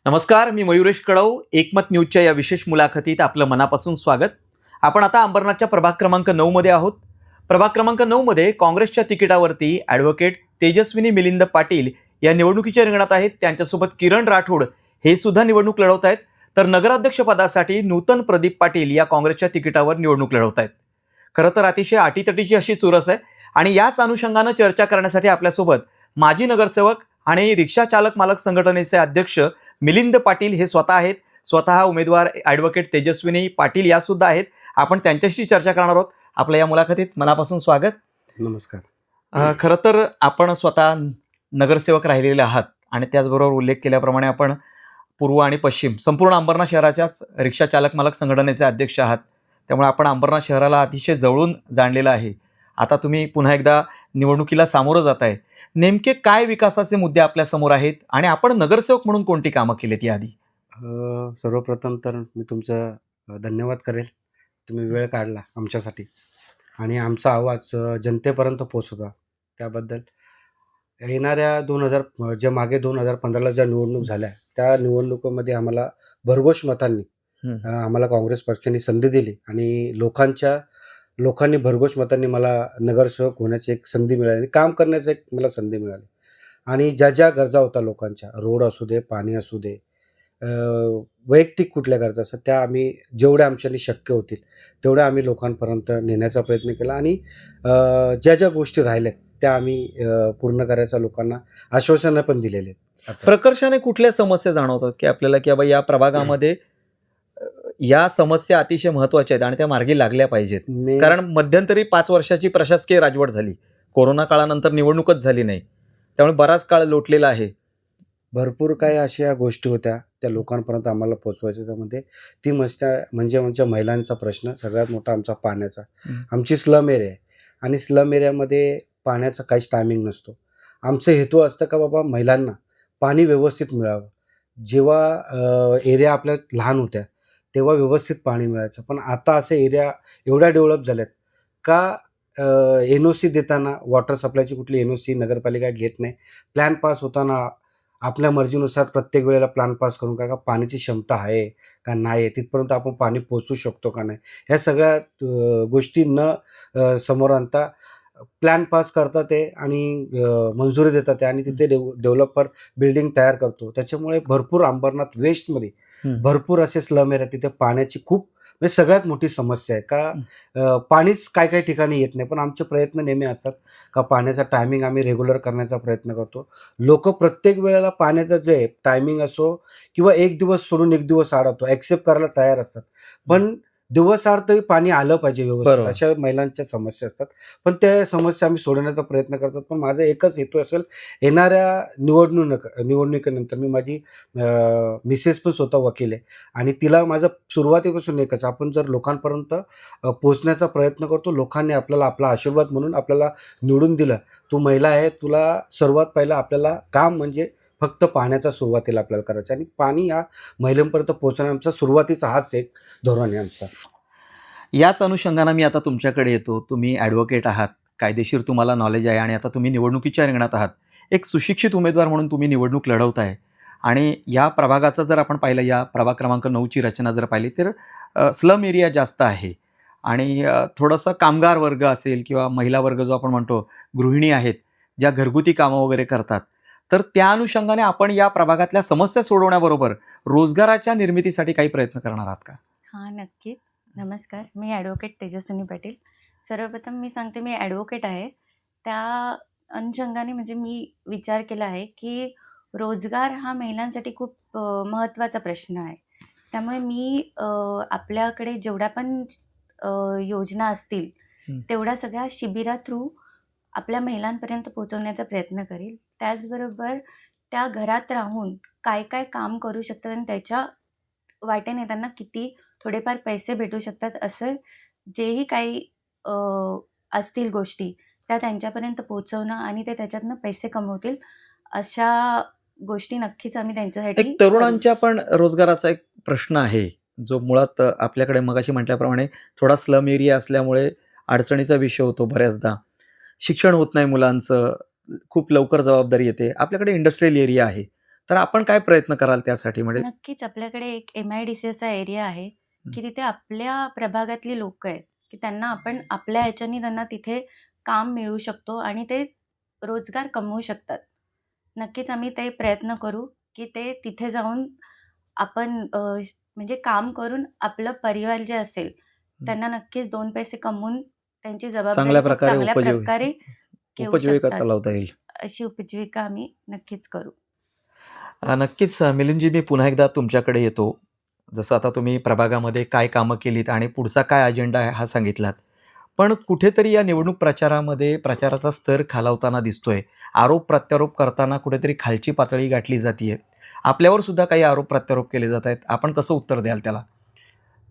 नमस्कार, मी मयुरेश कळव. एकमत न्यूजच्या या विशेष मुलाखतीत आपलं मनापासून स्वागत. आपण आता अंबरनाथच्या प्रभाग क्रमांक 9 मध्ये आहोत. प्रभाग क्रमांक 9 मध्ये काँग्रेसच्या तिकिटावरती ॲडव्होकेट तेजस्विनी मिलिंद पाटील या निवडणुकीच्या रिंगणात आहेत. त्यांच्यासोबत किरण राठोड हे सुद्धा निवडणूक लढवत आहेत. तर नगराध्यक्ष पदासाठी नूतन प्रदीप पाटील या काँग्रेसच्या तिकिटावर निवडणूक लढवत आहेत. खरं तर अतिशय अटीतटीची अशी चुरस आहे आणि याच अनुषंगानं चर्चा करण्यासाठी आपल्यासोबत माजी नगरसेवक आणि रिक्षा चालक मालक संघटनेचे अध्यक्ष मिलिंद पाटील हे स्वतः आहेत. स्वतः उमेदवार ॲडव्होकेट तेजस्विनी पाटील या सुद्धा आहेत. आपण त्यांच्याशी चर्चा करणार आहोत. आपल्या या मुलाखतीत मनापासून स्वागत. नमस्कार. खरं तर आपण स्वतः नगरसेवक राहिलेले आहात आणि त्याचबरोबर उल्लेख केल्याप्रमाणे आपण पूर्व आणि पश्चिम संपूर्ण अंबरनाथ शहराच्याच रिक्षा चालक मालक संघटनेचे अध्यक्ष आहात. त्यामुळे आपण अंबरनाथ शहराला अतिशय जवळून जाणलेलं आहे. आता तुम्ही पुन्हा एकदा निवडणुकीला सामोरं जात आहे. नेमके काय विकासाचे मुद्दे आपल्या समोर आहेत आणि आपण नगरसेवक म्हणून कोणती कामं केलीत याआधी? सर्वप्रथम तर मी तुमचं धन्यवाद करेल. तुम्ही वेळ काढला आमच्यासाठी आणि आमचा आवाज जनतेपर्यंत पोचवता त्याबद्दल. येणाऱ्या 2000 ज्या मागे 2015ला ज्या निवडणूक झाल्या त्या निवडणुकीमध्ये आम्हाला भरघोस मतांनी आम्हाला काँग्रेस पक्षाने संधी दिली आणि लोकांनी भरघोस मतांनी मला नगरसेवक होण्याची एक संधी मिळाली, काम करण्याची एक मला संधी मिळाली. आणि ज्या ज्या गरजा होत्या लोकांच्या, रोड असू दे, पाणी असू दे, वैयक्तिक कुठल्या गरजा असतात, त्या आम्ही जेवढ्या आमच्यानी शक्य होतील तेवढ्या आम्ही लोकांपर्यंत नेण्याचा प्रयत्न केला आणि ज्या ज्या गोष्टी राहिल्यात त्या आम्ही पूर्ण करायचा लोकांना आश्वासनं पण दिलेले आहेत. प्रकर्षाने कुठल्या समस्या जाणवतात की आपल्याला की बाबा या प्रभागामध्ये या समस्या अतिशय महत्त्वाच्या आहेत आणि त्या मार्गी लागल्या पाहिजेत? कारण मध्यंतरी 5 वर्षाची प्रशासकीय राजवट झाली, कोरोना काळानंतर निवडणूकच झाली नाही, त्यामुळे बराच काळ लोटलेला आहे. भरपूर काही अशा गोष्टी होत्या त्या लोकांपर्यंत आम्हाला पोचवायच्या. त्यामध्ये ती म्हणजे आमच्या महिलांचा प्रश्न सगळ्यात मोठा आमचा पाण्याचा. आमची स्लम एरिया आहे आणि स्लम एरियामध्ये पाण्याचा काहीच टायमिंग नसतो. आमचं हेतू असतं का बाबा महिलांना पाणी व्यवस्थित मिळावं. जेव्हा एरिया आपल्या लहान होत्या तेव्हा व्यवस्थित पाणी मिळायचं, पण आता असे एरिया एवढ्या डेव्हलप झाल्यात का NOC देताना वॉटर सप्लायची कुठली NOC नगरपालिका घेत नाही. प्लॅन पास होताना आपल्या मर्जीनुसार प्रत्येक वेळेला प्लॅन पास करून का पाण्याची क्षमता आहे का नाही आहे, तिथपर्यंत आपण पाणी पोचू शकतो का नाही, ह्या सगळ्या गोष्टी न समोर आणता प्लॅन पास करतात ते आणि मंजुरी देतात ते आणि तिथे डेव्हलपर बिल्डिंग तयार करतो. त्याच्यामुळे भरपूर अंबरनाथ वेस्टमध्ये भरपूर असे स्लम एरिया, तिथे पाण्याची खूप म्हणजे सगळ्यात मोठी समस्या आहे का पाणीच काही ठिकाणी येत नाही. पण आमचे प्रयत्न नेहमी असतात का पाण्याचा टायमिंग आम्ही रेग्युलर करण्याचा प्रयत्न करतो. लोक प्रत्येक वेळेला पाण्याचं जे टायमिंग असो किंवा एक दिवस सोडून एक दिवस आड होतो ॲक्सेप्ट करायला तयार असतात, पण दिवस आड तरी पाणी आलं पाहिजे व्यवस्थित, अशा महिलांच्या समस्या असतात. पण त्या समस्या आम्ही सोडवण्याचा प्रयत्न करतात. पण माझा एकच हेतू असेल, येणाऱ्या निवडणुकीनंतर मी माझी मिसेस पण स्वतः वकील आहे आणि तिला माझं सुरुवातीपासून एकच, आपण जर लोकांपर्यंत पोचण्याचा प्रयत्न करतो, लोकांनी आपल्याला आपला आशीर्वाद म्हणून आपल्याला निवडून दिलं, तू महिला आहे, तुला सर्वात पहिला आपल्याला काम म्हणजे फक्त पाण्याचा सुरुवातीला आपल्याला करायचं आणि पाणी या महिलांपर्यंत पोहोचणं आमचा सुरुवातीचा हाच एक धोरण आहे आमचा. याच अनुषंगानं मी आता तुमच्याकडे येतो. तुम्ही ॲडव्होकेट आहात, कायदेशीर तुम्हाला नॉलेज आहे आणि आता तुम्ही निवडणुकीच्या रिंगणात आहात. एक सुशिक्षित उमेदवार म्हणून तुम्ही निवडणूक लढवत आहे आणि या प्रभागाचं जर आपण पाहिलं, या प्रभाग क्रमांक 9ची रचना जर पाहिली तर स्लम एरिया जास्त आहे आणि थोडंसं कामगार वर्ग असेल किंवा महिला वर्ग जो आपण म्हणतो, गृहिणी आहेत ज्या घरगुती कामं वगैरे करतात, तर त्या अनुषंगाने आपण या प्रभागातल्या समस्या सोडवण्याबरोबर रोजगाराच्या निर्मितीसाठी काही प्रयत्न करणार आहात का? हां, नक्कीच. नमस्कार, मी ॲडव्होकेट तेजस्विनी पाटील. सर्वप्रथम मी सांगते, मी ॲडव्होकेट आहे. त्या अनुषंगाने म्हणजे मी विचार केला आहे की रोजगार हा महिलांसाठी खूप महत्त्वाचा प्रश्न आहे. त्यामुळे मी आपल्याकडे जेवढ्या पण योजना असतील तेवढ्या सगळ्या शिबिरा थ्रू आपल्या महिलांपर्यंत पोहोचवण्याचा प्रयत्न करेल. त्याचबरोबर त्या घरात राहून काय काय काम करू शकतात आणि त्याच्या वाटेने त्यांना किती थोडेफार पैसे भेटू शकतात, असं जेही काही असतील गोष्टी त्या त्यांच्यापर्यंत पोहोचवणं आणि ते त्याच्यातनं पैसे कमवतील, अशा गोष्टी नक्कीच आम्ही त्यांच्यासाठी एक तरुणांच्या पण रोजगाराचा एक प्रश्न आहे, जो मुळात आपल्याकडे मगाशी म्हटल्याप्रमाणे थोडा स्लम एरिया असल्यामुळे अडचणीचा विषय होतो बऱ्याचदा. शिक्षण होत नाही मुलांचं, खूप लवकर जबाबदारी येते. आपल्याकडे इंडस्ट्रियल एरिया आहे, तर आपण काय प्रयत्न कराल त्यासाठी? म्हणजे नक्कीच आपल्याकडे एक MIDC असा एरिया आहे की तिथे आपल्या प्रभागातली लोक आहेत की त्यांना आपण आपल्या ह्याच्यानी त्यांना तिथे काम मिळू शकतो आणि ते रोजगार कमवू शकतात. नक्कीच आम्ही ते प्रयत्न करू की ते तिथे जाऊन आपण म्हणजे काम करून आपलं परिवार जे असेल त्यांना नक्कीच 2 पैसे कमवून त्यांची जबाबदारी चांगल्या खूप प्रकारे चांगल्या प्रकारे घेऊ उपजीविका शकतात. चालवता येईल. अशी उपजीविका आम्ही नक्कीच करू. नक्कीच मिलिंदजी, मी पुन्हा एकदा तुमच्याकडे येतो. जसं आता तुम्ही प्रभागामध्ये काय कामं केलीत आणि पुढचा काय अजेंडा आहे हा सांगितलात. पण कुठेतरी या निवडणूक प्रचारामध्ये प्रचाराचा स्तर खालावताना दिसतोय. आरोप प्रत्यारोप करताना कुठेतरी खालची पातळी गाठली जातीये. आपल्यावर सुद्धा काही आरोप प्रत्यारोप केले जात आहेत. आपण कसं उत्तर द्याल त्याला?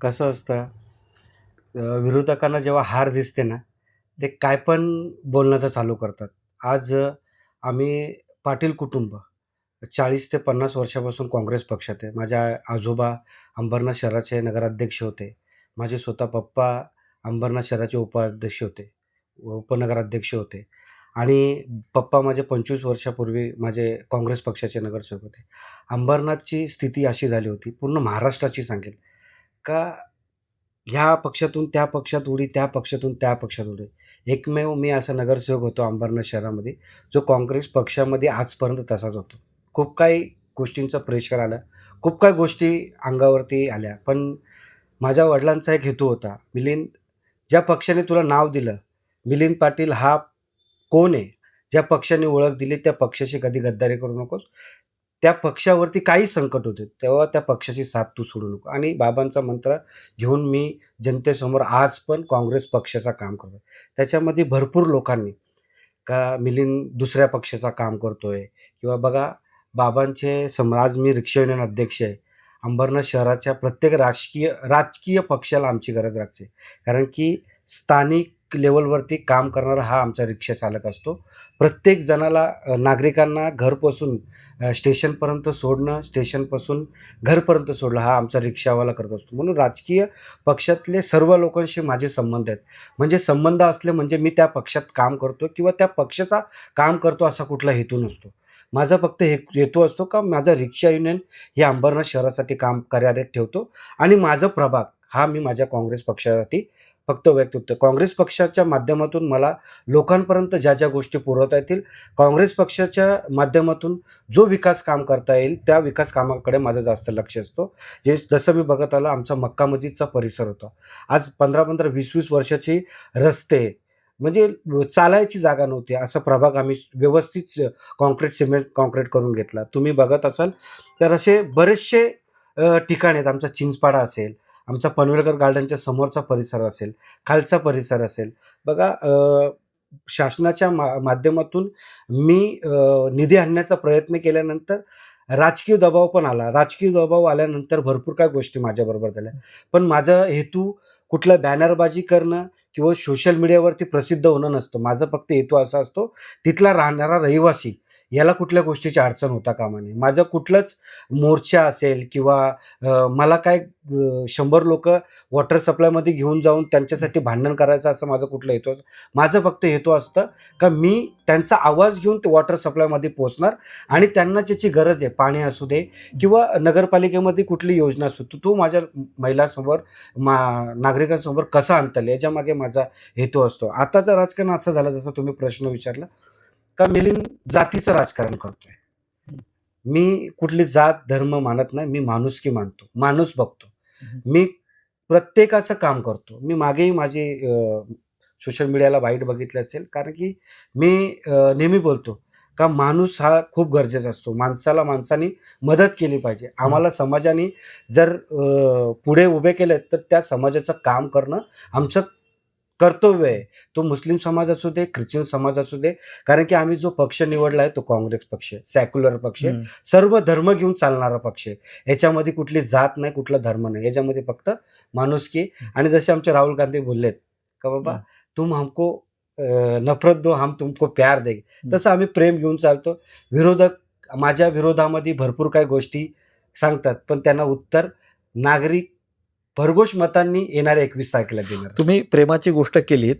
कसं असतं, विरोधकांना जेव्हा हार दिसते ना, ते काय पण बोलण्याचं चालू करतात. आज आम्ही पाटील कुटुंब 40 ते 50 वर्षापासून काँग्रेस पक्षात आहे. माझ्या आजोबा अंबरनाथ शहराचे नगराध्यक्ष होते. माझे स्वतः पप्पा अंबरनाथ शहराचे उपाध्यक्ष होते, उपनगराध्यक्ष होते आणि पप्पा माझे 25 वर्षापूर्वी माझे काँग्रेस पक्षाचे नगरसेवक होते. अंबरनाथची स्थिती अशी झाली होती, पूर्ण महाराष्ट्राची सांगेल, का ह्या पक्षातून त्या पक्षात उडी, त्या पक्षातून त्या पक्षात उडी. एकमेव मी असा नगरसेवक होतो अंबरनाथ शहरामध्ये, जो काँग्रेस पक्षामध्ये आजपर्यंत तसाच होतो. खूप काही गोष्टींचं प्रेशर आलं, खूप काही गोष्टी अंगावरती आल्या. पण माझ्या वडिलांचा एक हेतू होता, मिलिंद, ज्या पक्षाने तुला नाव दिलं, मिलिंद पाटील हा कोण आहे, ज्या पक्षाने ओळख दिली त्या पक्षाशी कधी गद्दारी करू नकोस. त्या पक्षावरती काही संकट होते तेव्हा त्या पक्षाची साथ तू सोडू नको. आणि बाबांचा मंत्र घेऊन मी जनतेसमोर आज पण काँग्रेस पक्षाचं काम करतो. त्याच्यामध्ये भरपूर लोकांनी का मिलिंद दुसऱ्या पक्षाचं काम करतोय किंवा बघा बाबांचे आज मी रिक्षा युनियन अध्यक्ष आहे. अंबरनाथ शहराच्या प्रत्येक राजकीय पक्षाला आमची गरज लागते, कारण की स्थानिक लेवलवरती काम करणारा हा आमचा रिक्षा चालक असतो. प्रत्येक जणाला नागरिकांना घरपासून स्टेशनपर्यंत सोडणं, स्टेशनपासून घरपर्यंत सोडणं हा आमचा रिक्षावाला करत असतो. म्हणून राजकीय पक्षातले सर्व लोकांशी माझे संबंध आहेत. म्हणजे संबंध असले म्हणजे मी त्या पक्षात काम करतो किंवा त्या पक्षाचा काम करतो असा कुठला हेतू नसतो. माझा फक्त हेतू असतो का माझा रिक्षा युनियन हे अंबरनाथ शहरासाठी काम कार्यरत ठेवतो आणि माझा प्रभाग हा मी माझ्या काँग्रेस पक्षासाठी फक्त व्यक्त होतं. काँग्रेस पक्षाच्या माध्यमातून मला लोकांपर्यंत ज्या ज्या गोष्टी पुरवता येतील, काँग्रेस पक्षाच्या माध्यमातून जो विकास काम करता येईल त्या विकास कामाकडे माझं जास्त लक्ष असतो. जसं मी बघत आलं, आमचा मक्का मस्जिदचा परिसर होता. आज 15-15, 20-20 वर्षाची रस्ते, म्हणजे चालायची जागा नव्हती. असा प्रभाग आम्ही व्यवस्थित सिमेंट कॉन्क्रीट करून घेतला. तुम्ही बघत असाल तर असे बरेचसे ठिकाण आहेत. आमचा चिंचपाडा असेल, आमचा पनवेलकर गार्डनच्या समोरचा परिसर असेल, खालचा परिसर असेल. बघा, शासनाच्या माध्यमातून मी निधी आणण्याचा प्रयत्न केल्यानंतर राजकीय दबाव पण आला. राजकीय दबाव आल्यानंतर भरपूर काही गोष्टी माझ्याबरोबर झाल्या. पण माझा हेतू कुठला बॅनरबाजी करणं किंवा सोशल मीडियावरती प्रसिद्ध होणं नसतं. माझा फक्त हेतू असा असतो, तिथला राहणारा रहिवासी याला कुठल्या गोष्टीची अडचण होता कामा नये. माझं कुठलंच मोर्चा असेल किंवा मला काय 100 लोकं वॉटर सप्लायमध्ये घेऊन जाऊन त्यांच्यासाठी भांडण करायचं असं माझं कुठलं हेतू. माझं फक्त हेतू असतं का मी त्यांचा आवाज घेऊन ते वॉटर सप्लायमध्ये पोहोचणार आणि त्यांना ज्याची गरज आहे, पाणी असू दे किंवा नगरपालिकेमध्ये कुठली योजना असू, तो माझ्या महिलांसमोर नागरिकांसमोर कसा आणता येईल याच्यामागे माझा हेतू असतो. आताचं राजकारण असं झालं, जसं तुम्ही प्रश्न विचारला, का मिलिंद जातीचं राजकारण करतोय. मी कुठली जात धर्म मानत नाही, मी माणुसकी मानतो, माणूस बघतो. मी प्रत्येकाचं काम करतो. मी मागेही माझी सोशल मीडियाला वाईट बघितलं असेल, कारण की मी नेहमी बोलतो का माणूस हा खूप गरजेचा असतो. माणसाने मदत केली पाहिजे. आम्हाला समाजाने जर पुढे उभे केले तर त्या समाजाचं काम करणं आमचं कर्तव्य आहे. तो मुस्लिम समाज असू दे, ख्रिश्चन समाज असू दे, कारण की आम्ही जो पक्ष निवडला आहे तो काँग्रेस पक्ष आहे, सेक्युलर पक्ष आहे, सर्व धर्म घेऊन चालणारा पक्ष आहे. याच्यामध्ये कुठली जात नाही, कुठला धर्म नाही, याच्यामध्ये फक्त माणुसकी. आणि जसे आमचे राहुल गांधी बोललेत का बाबा तुम हमको नफरत दो, हम तुमको प्यार दे, तसं आम्ही प्रेम घेऊन चालतो. विरोधक माझ्या विरोधामध्ये भरपूर काही गोष्टी सांगतात, पण त्यांना उत्तर नागरिक भरघोष मतांनी येणाऱ्या 21 तारखेला देणार. तुम्ही प्रेमाची गोष्ट केलीत,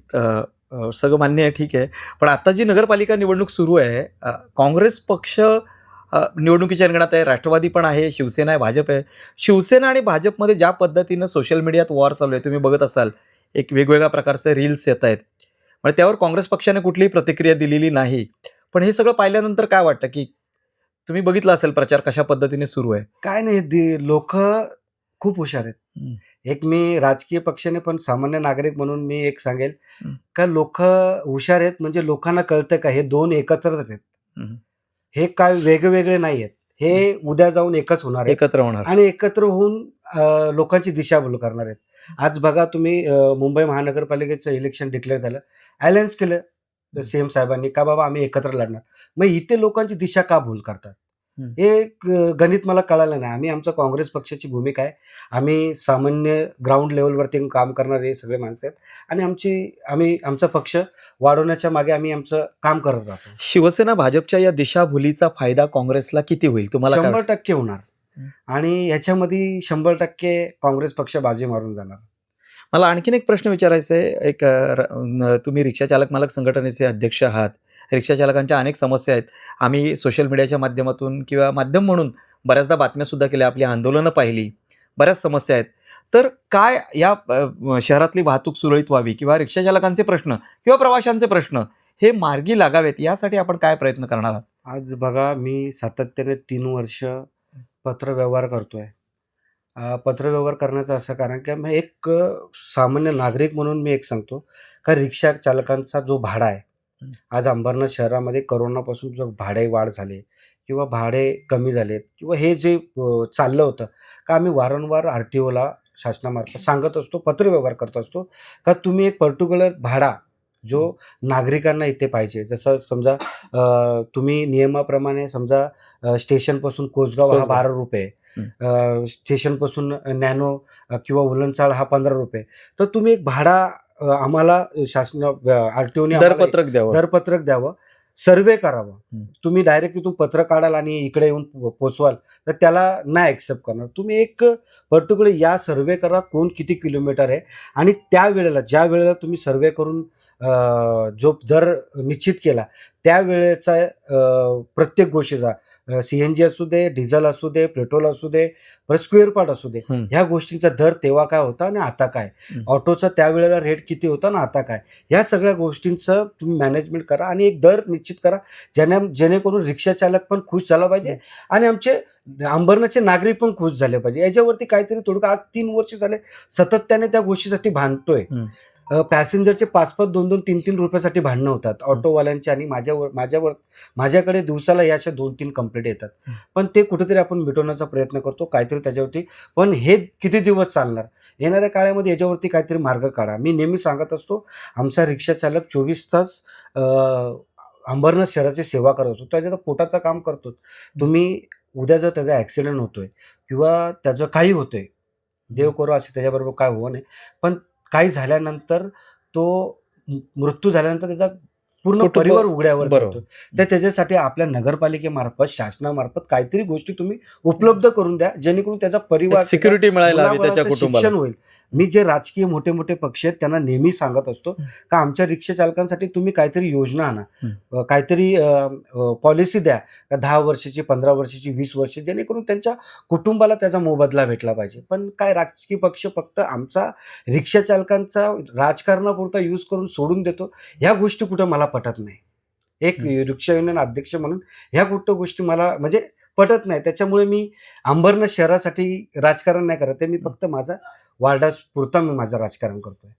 सगळं मान्य आहे, ठीक आहे. पण आता जी नगरपालिका निवडणूक सुरू आहे, काँग्रेस पक्ष निवडणुकीच्या रिंगणात आहे. राष्ट्रवादी पण आहे, शिवसेना आहे, भाजप आहे. शिवसेना आणि भाजपमध्ये ज्या पद्धतीनं सोशल मीडियात वॉर चालू आहे, तुम्ही बघत असाल, एक वेगवेगळ्या प्रकारचे रील्स येत आहेत. म्हणजे त्यावर काँग्रेस पक्षाने कुठलीही प्रतिक्रिया दिलेली नाही. पण हे सगळं पाहिल्यानंतर काय वाटतं, की तुम्ही बघितलं असेल प्रचार कशा पद्धतीने सुरू आहे? काय नाही, लोक खूप हुशार आहेत. एक मी राजकीय पक्षाने पण सामान्य नागरिक म्हणून मी एक सांगेल हं. का लोक हुशार आहेत, म्हणजे लोकांना कळतं का हे दोन एकत्रच आहेत. हं. हे काय वेगवेगळे नाही आहेत. हे उद्या जाऊन एकच होणार आहेत एकत्र होणार. आणि एकत्र होऊन लोकांची दिशाभूल करणार आहेत. आज बघा तुम्ही, मुंबई महानगरपालिकेचं इलेक्शन डिक्लेअर झालं, अलायन्स केलं सीएम साहेबांनी का बाबा आम्ही एकत्र लढणार. मग इथे लोकांची दिशा का भूल करतात? हं. हे गणित मला कळालं नाही. आम्ही आमच्या काँग्रेस पक्षाची भूमिका आहे, आम्ही सामान्य ग्राउंड लेवलवरती काम करणारे सगळे माणसं आहेत आणि आम्ही आमचा पक्ष वाढवण्याच्या मागे आम्ही आमचं काम करत राहतो. शिवसेना भाजपच्या या दिशाभुलीचा फायदा काँग्रेसला किती होईल तुम्हाला काय 100% होणार हं. आणि ह्याच्यामध्ये 100% काँग्रेस पक्ष बाजी मारून जाणार. मला आणखीन एक प्रश्न विचारायचा आहे. तुम्ही रिक्षा चालक मालक संघटनेचे अध्यक्ष आहात. रिक्षा चालकांच्या अनेक समस्या आहेत. आम्ही सोशल मीडियाच्या माध्यमातून किंवा माध्यम म्हणून बऱ्याचदा बातम्यासुद्धा केल्या, आपली आंदोलनं पाहिली, बऱ्याच समस्या आहेत. तर काय या शहरातली वाहतूक सुरळीत व्हावी किंवा रिक्षा चालकांचे प्रश्न किंवा प्रवाशांचे प्रश्न हे मार्गी लागावेत यासाठी आपण काय प्रयत्न करणार आहात? आज बघा, मी सातत्याने 3 वर्ष पत्रव्यवहार करतोय. पत्रव्यवहार करण्याचं असं कारण की मी एक सामान्य नागरिक म्हणून मी एक सांगतो का रिक्षा चालकांचा जो भाडा आहे, आज अंबरनाथ शहरामध्ये करोनापासून जो भाडे वाढ झाले किंवा भाडे कमी झालेत किंवा हे जे चाललं होतं का आम्ही वारंवार RTOला शासनामार्फत सांगत असतो, पत्रव्यवहार करत असतो का तुम्ही एक पर्टिक्युलर भाडा जो नागरिकांना इथे पाहिजे. जसं समजा तुम्ही नियमाप्रमाणे समजा स्टेशनपासून कोसगाव हा 12 रुपये, स्टेशनपासून नॅनो किंवा उलनचाळ हा 15 रुपये, तर तुम्ही एक भाडा आम्हाला शासन RTOने दरपत्रक द्यावं, सर्वे करावं. तुम्ही डायरेक्ट इथून पत्र काढाल आणि इकडे येऊन पोचवाल तर त्याला नाही ॲक्सेप्ट करणार. तुम्ही एक पर्टिक्युलर या सर्वे करा, कोण किती किलोमीटर आहे आणि ज्या वेळेला तुम्ही सर्वे करून जो दर निश्चित केला त्यावेळेचा प्रत्येक गोष्टीचा CNG असू दे, डिझेल असू दे, पेट्रोल असू दे, परत स्क्वेअर पार्ट असू दे, ह्या गोष्टींचा दर तेव्हा काय होता आणि आता काय, ऑटोचा त्यावेळेला रेट किती होता आणि आता काय, ह्या सगळ्या गोष्टींचं तुम्ही मॅनेजमेंट करा आणि एक दर निश्चित करा जेणेकरून रिक्षा चालक पण खुश झाला पाहिजे आणि आमचे अंबरनाथचे नागरिक पण खुश झाले पाहिजे. याच्यावरती काहीतरी थोडं, आज 3 वर्ष झाले सातत्याने त्या गोष्टीसाठी भांडतोय. पॅसेंजरचे 5-5, 2-2, 3-3 रुपयासाठी भांडणं होतात ऑटोवाल्यांचे आणि माझ्याकडे दिवसाला याच्या 2-3 कंप्लेंट येतात. पण ते कुठेतरी आपण मिटवण्याचा प्रयत्न करतो काहीतरी त्याच्यावरती. पण हे किती दिवस चालणार? येणाऱ्या काळामध्ये याच्यावरती काहीतरी मार्ग काढा. मी नेहमी सांगत असतो, आमचा रिक्षा चालक 24 तास अंबरनाथ शहराची सेवा करत असतो, त्याच्या पोटाचं काम करतो. तुम्ही उद्या जर त्याचा ॲक्सिडेंट होतोय किंवा त्याचं काही होतंय, देव करो असे त्याच्याबरोबर काय होऊ नये, पण काही झाल्यानंतर तो मृत्यू झाल्यानंतर त्याचा पूर्ण परिवार उघड्यावर येतो. तर त्याच्यासाठी आपल्या नगरपालिकेमार्फत, शासनामार्फत काहीतरी गोष्टी तुम्ही उपलब्ध करून द्या जेणेकरून त्याचा परिवार सिक्युरिटी मिळायला हवी, त्याच्या कुटुंबाला शिक्षण होईल. मी जे राजकीय मोठे मोठे पक्ष आहेत त्यांना नेहमी सांगत असतो का आमच्या रिक्षा चालकांसाठी तुम्ही काहीतरी योजना आणा, काहीतरी पॉलिसी द्या, 10 वर्षाची, 15 वर्षाची, 20 वर्ष, जेणेकरून त्यांच्या कुटुंबाला त्याचा मोबदला भेटला पाहिजे. पण काय राजकीय पक्ष फक्त आमचा रिक्षा चालकांचा राजकारणापुरता यूज करून सोडून देतो, ह्या गोष्टी कुठं मला पटत नाही. एक रिक्षा युनियन अध्यक्ष म्हणून ह्या गोष्टी मला म्हणजे पटत नाही. त्याच्यामुळे मी अंबरनाथ शहरासाठी राजकारण नाही करत आहे, मी फक्त माझा वार्डापुरता मी माझं राजकारण करतोय.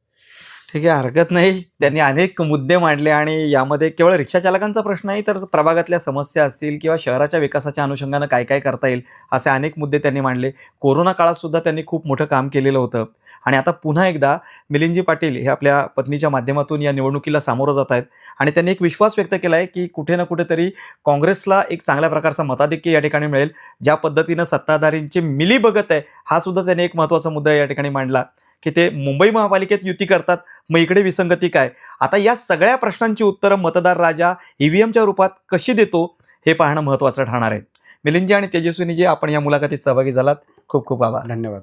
ठीक आहे, हरकत नाही. त्यांनी अनेक मुद्दे मांडले आणि यामध्ये केवळ रिक्षा चालकांचा प्रश्न नाही तर प्रभागातल्या समस्या असतील किंवा शहराच्या विकासाच्या अनुषंगानं काय काय करता येईल असे अनेक मुद्दे त्यांनी मांडले. कोरोना काळात सुद्धा त्यांनी खूप मोठं काम केलेलं होतं आणि आता पुन्हा एकदा मिलिंदजी पाटील हे आपल्या पत्नीच्या माध्यमातून या निवडणुकीला सामोरं जात आहेत आणि त्यांनी एक विश्वास व्यक्त केला आहे की कुठे ना कुठेतरी काँग्रेसला एक चांगल्या प्रकारचा मताधिक्य या ठिकाणी मिळेल. ज्या पद्धतीनं सत्ताधारींची मिलीभगत आहे हा सुद्धा त्यांनी एक महत्त्वाचा मुद्दा या ठिकाणी मांडला की ते मुंबई महापालिकेत युती करतात, मग इकडे विसंगती काय. आता या सगळ्या प्रश्नांची उत्तरं मतदार राजा EVMच्या रूपात कशी देतो हे पाहणं महत्त्वाचं ठरणार आहे. मिलिंदजी आणि तेजस्विनीजी, आपण या मुलाखतीत सहभागी झालात, खूप खूप आभार. धन्यवाद.